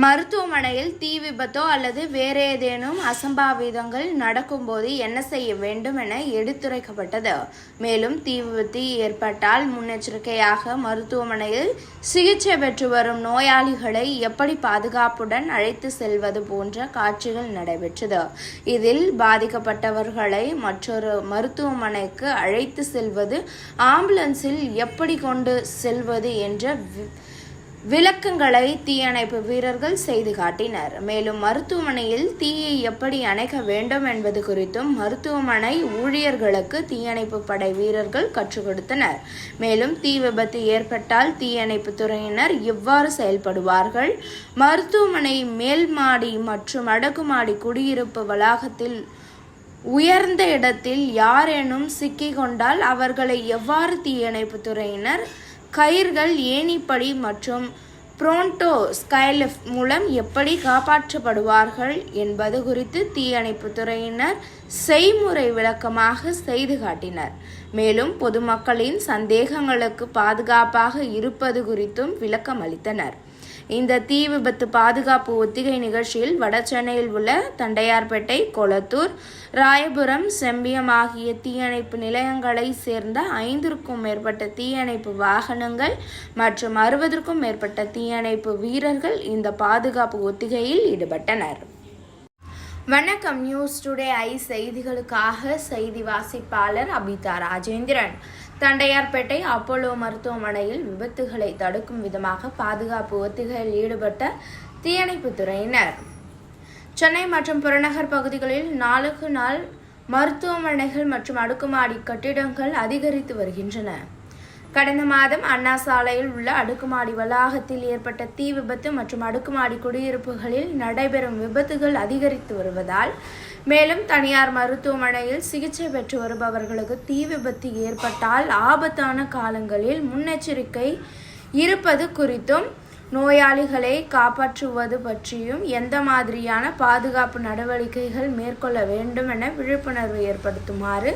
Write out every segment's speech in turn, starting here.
மருத்துவமனையில் தீ விபத்தோ அல்லது வேறு ஏதேனும் அசம்பாவிதங்கள் நடக்கும்போது என்ன செய்ய வேண்டும் என எடுத்துரைக்கப்பட்டது. மேலும் தீ விபத்து ஏற்பட்டால் முன்னெச்சரிக்கையாக மருத்துவமனையில் சிகிச்சை பெற்று வரும் நோயாளிகளை எப்படி பாதுகாப்புடன் அழைத்து செல்வது போன்ற காட்சிகள் நடைபெற்றது. இதில் பாதிக்கப்பட்டவர்களை மற்றொரு மருத்துவமனைக்கு அழைத்து செல்வது, ஆம்புலன்ஸில் எப்படி கொண்டு செல்வது என்ற விளக்கங்களை தீயணைப்பு வீரர்கள் செய்து காட்டினர். மேலும் மருத்துவமனையில் தீயை எப்படி அணைக்க வேண்டும் என்பது குறித்தும் மருத்துவமனை ஊழியர்களுக்கு தீயணைப்பு படை வீரர்கள் கற்றுக் கொடுத்தனர். மேலும் தீ விபத்து ஏற்பட்டால் தீயணைப்பு துறையினர் எவ்வாறு செயல்படுவார்கள், மருத்துவமனை மேல் மாடி மற்றும் அடுக்குமாடி குடியிருப்பு வளாகத்தில் உயர்ந்த இடத்தில் யாரேனும் சிக்கிக் கொண்டால் அவர்களை எவ்வாறு தீயணைப்பு துறையினர் கயிர்கள், ஏணிப்படி மற்றும் புரோண்டோ ஸ்கைலிஃப்ட் மூலம் எப்படி காப்பாற்றப்படுவார்கள் என்பது குறித்து தீயணைப்பு துறையினர் செய்முறை விளக்கமாக செய்து காட்டினர். மேலும் பொதுமக்களின் சந்தேகங்களுக்கு பாதுகாப்பாக இருப்பது குறித்தும் விளக்கம் அளித்தனர். இந்த தீ விபத்து பாதுகாப்பு ஒத்திகை நிகழ்ச்சியில் வடசென்னையில் உள்ள தண்டையார்பேட்டை, கொளத்தூர், ராயபுரம், செம்பியம் ஆகிய தீயணைப்பு நிலையங்களை சேர்ந்த 5க்கும் மேற்பட்ட தீயணைப்பு வாகனங்கள் மற்றும் 60க்கும் மேற்பட்ட தீயணைப்பு வீரர்கள் இந்த பாதுகாப்பு ஒத்திகையில் ஈடுபட்டனர். வணக்கம். நியூஸ் டுடே ஐ செய்திகளுக்காக செய்தி வாசிப்பாளர் அபிதா ராஜேந்திரன். தண்டையார்பேட்டை அப்போலோ மருத்துவமனையில் விபத்துகளை தடுக்கும் விதமாக பாதுகாப்பு ஒத்திகையில் ஈடுபட்ட தீயணைப்பு துறையினர். சென்னை மற்றும் புறநகர் பகுதிகளில் நாளுக்கு நாள் மருத்துவமனைகள் மற்றும் அடுக்குமாடி கட்டிடங்கள் அதிகரித்து வருகின்றன. கடந்த மாதம் அண்ணா சாலையில் உள்ள அடுக்குமாடி வளாகத்தில் ஏற்பட்ட தீ விபத்து மற்றும் அடுக்குமாடி குடியிருப்புகளில் நடைபெறும் விபத்துகள் அதிகரித்து வருவதால், மேலும் தனியார் மருத்துவமனையில் சிகிச்சை பெற்று வருபவர்களுக்கு தீ விபத்து ஏற்பட்டால் ஆபத்தான காலங்களில் முன்னெச்சரிக்கை இருப்பது குறித்தும், நோயாளிகளை காப்பாற்றுவது பற்றியும் எந்த மாதிரியான பாதுகாப்பு நடவடிக்கைகள் மேற்கொள்ள வேண்டும் என விழிப்புணர்வு ஏற்படுத்துமாறு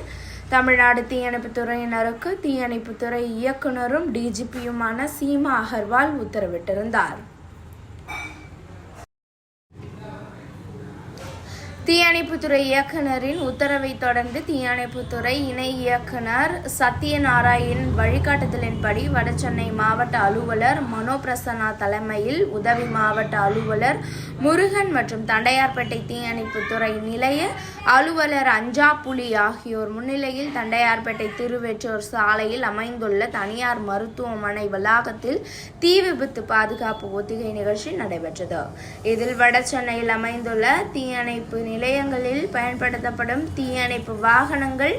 தமிழ்நாடு தீயணைப்பு துறையினருக்கு தீயணைப்புத்துறை இயக்குநரும் டிஜிபியுமான சீமா அகர்வால் உத்தரவிட்டிருந்தார். தீயணைப்புத்துறை இயக்குநரின் உத்தரவை தொடர்ந்து தீயணைப்புத்துறை இணை இயக்குநர் சத்யநாராயண் வழிகாட்டுதலின்படி வடசென்னை மாவட்ட அலுவலர் மனோபிரசன்னா தலைமையில் உதவி மாவட்ட அலுவலர் முருகன் மற்றும் தண்டையார்பேட்டை தீயணைப்புத்துறை நிலைய அலுவலர் அஞ்சாப்புலி ஆகியோர் முன்னிலையில் தண்டையார்பேட்டை திருவெற்றூர் சாலையில் அமைந்துள்ள தனியார் மருத்துவமனை வளாகத்தில் தீ விபத்து பாதுகாப்பு ஒத்திகை நிகழ்ச்சி நடைபெற்றது. இதில் வடசென்னையில் அமைந்துள்ள தீயணைப்பு நிலையங்களில் பயன்படுத்தப்படும் தீயணைப்பு வாகனங்கள்,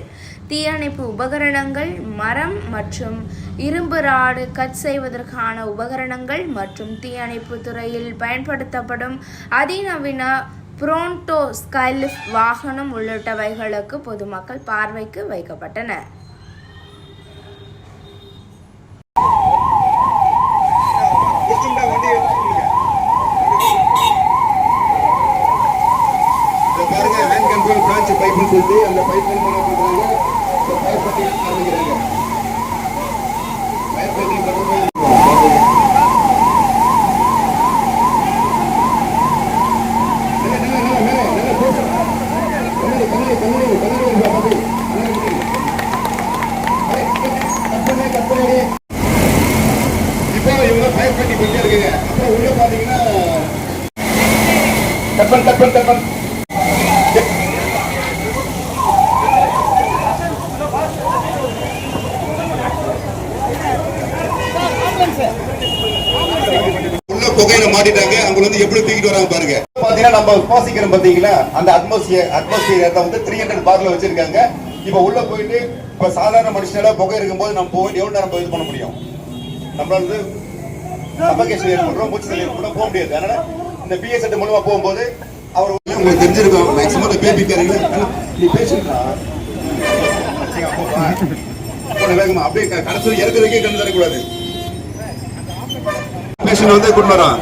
தீயணைப்பு உபகரணங்கள், மரம் மற்றும் இரும்பு ராடு கட் செய்வதற்கான உபகரணங்கள் மற்றும் தீயணைப்பு துறையில் பயன்படுத்தப்படும் அதிநவீன புரோண்டோ ஸ்கைலிஃப்ட் வாகனம் உள்ளிட்டவைகளுக்கு பொதுமக்கள் பார்வைக்கு வைக்கப்பட்டன. அந்த பைப் இப்போ இவங்க பைப் கட்டி போயிட்டே இருக்குங்க. அப்புறம் உள்ள பாத்தீங்கன்னா டப்பன் புகையில மாட்டிட்டாங்க. அவங்க வந்து எப்படி தூக்கிட்டு வராங்க பாருங்க. பாத்தீங்கன்னா நம்ம சுவாசிக்கிறோம் பாத்தீங்களா, அந்த அட்மாஸ்பியர் வந்து 300 பார்ல வச்சிருக்காங்க. இப்ப உள்ள போயிட்டு இப்ப சாதாரண மனுஷனால புகை இருக்கும்போது நம்ம போயிட்டு எவ்வளவு நேரம் இது பண்ண முடியும்? நம்மளால வந்து சபகேஷன் ஏற்படுறோம், மூச்சு தள்ளி ஏற்படும், போக முடியாது. அதனால இந்த பிஎஸ் மூலமா போகும்போது அவர் உங்களுக்கு தெரிஞ்சிருக்கும். மேக்ஸிமம் பேபி கேரிங் நீ பேசுறா வேகமா அப்படியே கடைசி இறக்குறதுக்கே கண்டு தரக்கூடாது. வந்து கொண்டு வரோம்.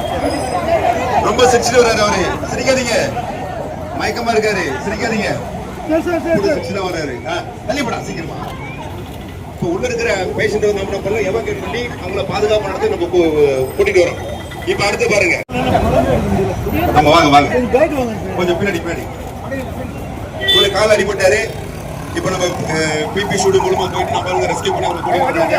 ரொம்ப சிரிச்சுட்டு வர்றாரு அவரு. சிரிக்காதீங்க, மயக்கமா இருக்காரு, சிரிக்காதீங்க. வர்றாரு தள்ளிப்படா சீக்கிரமா. இப்போ உள்ள இருக்கிற பேஷண்ட் வந்து நம்ம எவாக்குவேட் பண்ணி அவங்கள பாதுகாப்பு நடத்தி நம்ம கூட்டிட்டு வரோம். இப்ப அடுத்து பாருங்க, நம்ம வாங்க வாங்க கொஞ்சம் பின்னாடி பின்னாடி. ஒரு கால் அடிபட்டாரு. இப்ப நம்ம பிபி ஷூட் மூலமா போயிட்டு நம்ம ரெஸ்கியூ பண்ணி அவங்க கூட்டி வர்றாங்க.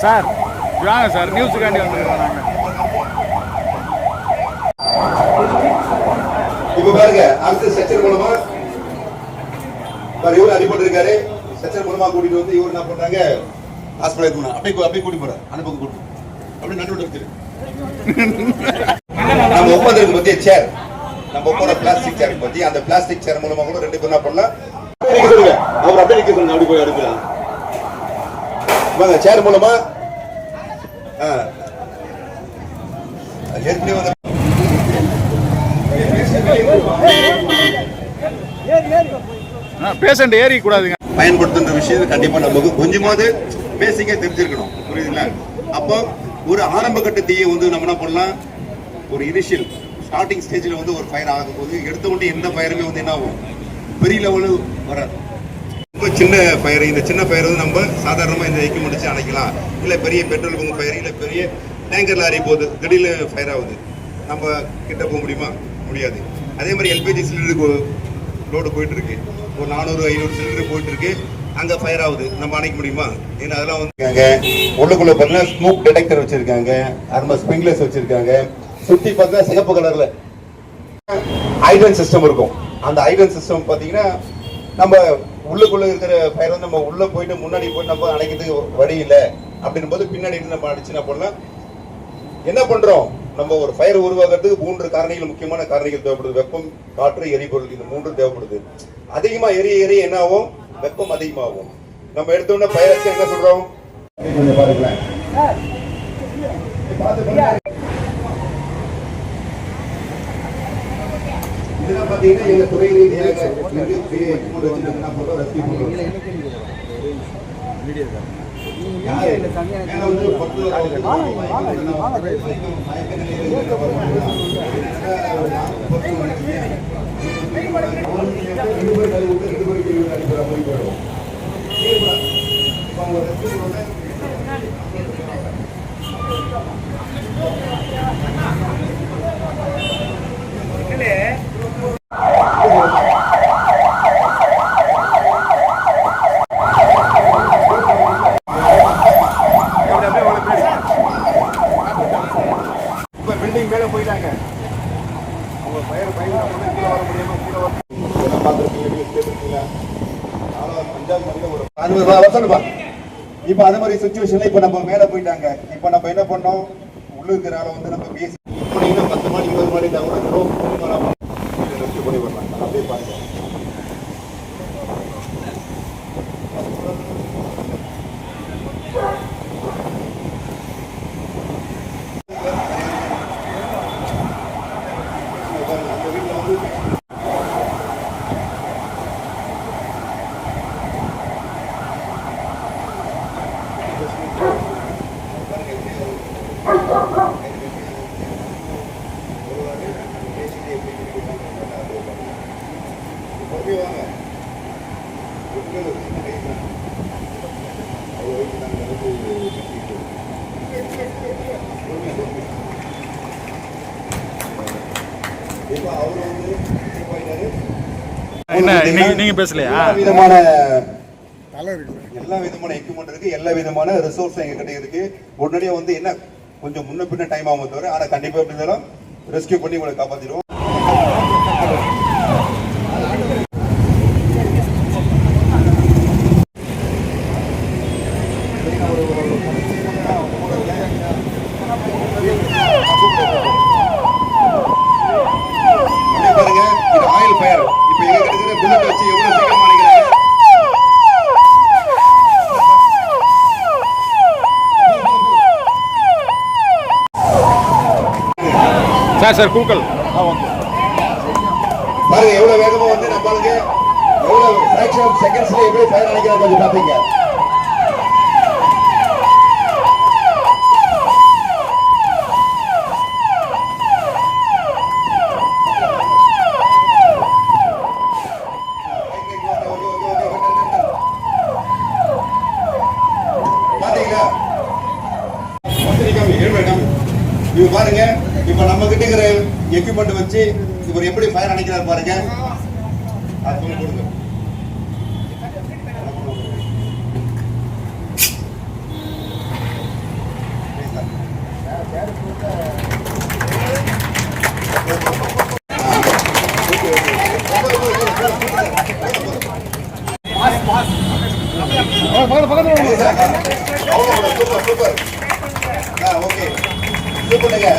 சார் வாங்க சார், நியூஸுக்காண்டி வந்துருக்கோம் நாங்கள். இப்ப பாருங்க, அடுத்த ஸ்ட்ரெச்சர் மூலமா இவரு அடிபட்டு இருக்காரு. ஸ்ட்ரெச்சர் மூலமா கூட்டிட்டு வந்து இவரு என்ன பண்றாங்க, ஹாஸ்பிடல் போனா அப்படியே கூட்டி போறாரு. அனுப்பங்க கூட்டு அப்படியே நடுவுல இருக்கு. நம்ம உட்காந்துருக்கு பத்திய சேர், நம்ம உட்கார பிளாஸ்டிக் சேர் பத்தி, அந்த பிளாஸ்டிக் சேர் மூலமா கூட ரெண்டு பேர் என்ன பண்ணலாம், அவர் அப்படியே நிக்க சொல்லுங்க. அப்படி போய் அடுக்கலாம் வாங்க. சேர் மூலமா ஏற்கனவே வந்து பேஷண்ட் ஏறி கூடாதுங்க. பயன்படுத்துற விஷயம் கண்டிப்பா நமக்கு கொஞ்சமாவது பேசிக்கா தெரிஞ்சிருக்கணும். புரியுதுங்களா? அப்போ ஒரு ஆரம்ப கட்ட தீயை வந்து நம்ம என்ன பண்ணலாம், ஒரு இனிஷியல் ஸ்டார்டிங் ஸ்டேஜ்ல வந்து ஒரு ஃபயர் ஆகும் போது எடுத்த உடனே எந்த ஃபயருமே வந்து என்ன ஆகும், பெரிய லெவலு வராது. ரொம்ப சின்ன ஃபயர், இந்த சின்ன ஃபயர் வந்து நம்ம சாதாரணமா இந்த எக்யூப்மெண்ட் வச்சு அணைக்கலாம். இல்ல பெரிய பெட்ரோல் பங்கு ஃபயர், இல்ல பெரிய டேங்கர் லாரி போகுது, திடீர்னு ஃபயர் ஆகுது, நம்ம கிட்ட போக முடியுமா? முடியாது. அதே மாதிரி எல்பிஜி சிலிண்டருக்கு லோடு போயிட்டு இருக்கு, ஒரு 400-500 சிலிண்டர் போயிட்டு இருக்கு, அங்க ஃபயர் ஆகுது, நம்ம அணைக்க முடியுமா? ஏன்னா அதெல்லாம் வந்து உள்ளுக்குள்ள பார்த்தீங்கன்னா ஸ்மோக் டிடெக்டர் வச்சிருக்காங்க, அருமா ஸ்ப்ரிங்லர்ஸ் வச்சிருக்காங்க. சுத்தி பார்த்தா சிகப்பு கலர்ல ஹைட்ரன் சிஸ்டம் இருக்கும். அந்த ஹைட்ரன் சிஸ்டம் பாத்தீங்கன்னா நம்ம உள்ளுக்குள்ள இருக்கிற ஃபயர் வந்து நம்ம உள்ள போயிட்டு முன்னாடி போயிட்டு நம்ம அணைக்கிறதுக்கு வழி இல்லை அப்படின்னும் போது பின்னாடி நம்ம அடிச்சுன்னா பண்ணலாம். என்ன பண்றோம், நம்ம ஒரு ஃபயர் உருவாக்குறதுக்கு 3 காரணிகள், முக்கியமான காரணிகள் தேவைப்படுது. வெப்பம், காற்று, எரிபொருள், இந்த 3 தேவைப்படுது. அதிகமா எரிய என்ன ஆகும், வெப்பம் அதிகமாகும். நம்ம எடுத்தோம்னா ஃபயர் என்ன சொல்றோம், கொஞ்சம் பாருங்களேன். இதெல்லாம் பாத்தீங்கன்னா எங்க துறை ரீதியாக பில்டிங் மேல போயிட்டாங்க. அவங்க ஃபயர் கீழே வர முடியாம கீழே வர இப்ப அதே மாதிரி சிச்சுவேஷன்ல இப்ப நம்ம மேல போயிட்டாங்க. இப்ப நம்ம என்ன பண்ணோம், உள்ள இருக்கிற ஆளை வந்து நம்ம பேசி 10 மாடி 20 மாடி பண்ணி வரலாம். அப்படியே பாருங்க. என்ன நீங்க பேசலையா? எல்லா விதமான எக்யூப்மெண்ட் இருக்கு, எல்லா விதமான ரிசோர்ஸ் எங்க கிட்ட இருக்கு. உடனடியா வந்து என்ன கொஞ்சம் முன்ன பின்ன டைம் ஆகும் தவிர, ஆனா கண்டிப்பா எப்படி இருந்தாலும் ரெஸ்கியூ பண்ணி உங்களை காப்பாத்திடுவோம். பாருங்க, இது ஆயில் ஃபயர். இப்ப எங்க கிட்ட புல்லட் வச்சு எவ்வளவு சீக்கிரம் அணைக்கிறாங்க. சார் கூக்கல் பாருங்க எவ்வளவு வேகமா வந்து நம்மளுக்கு எவ்வளவு ஃபிராக்ஷன் ஆஃப் செகண்ட்ஸ்ல எப்படி ஃபயர் அணைக்கிறாங்க கொஞ்சம் பாத்தீங்க. நம்ம கிட்ட இருக்கிற எக்யூப்மெண்ட் வச்சு இவர் எப்படி ஃபயர் அணைக்கிறார் பாருங்க. அது சொல்லி கொடுங்க. சூப்பர். Okay super.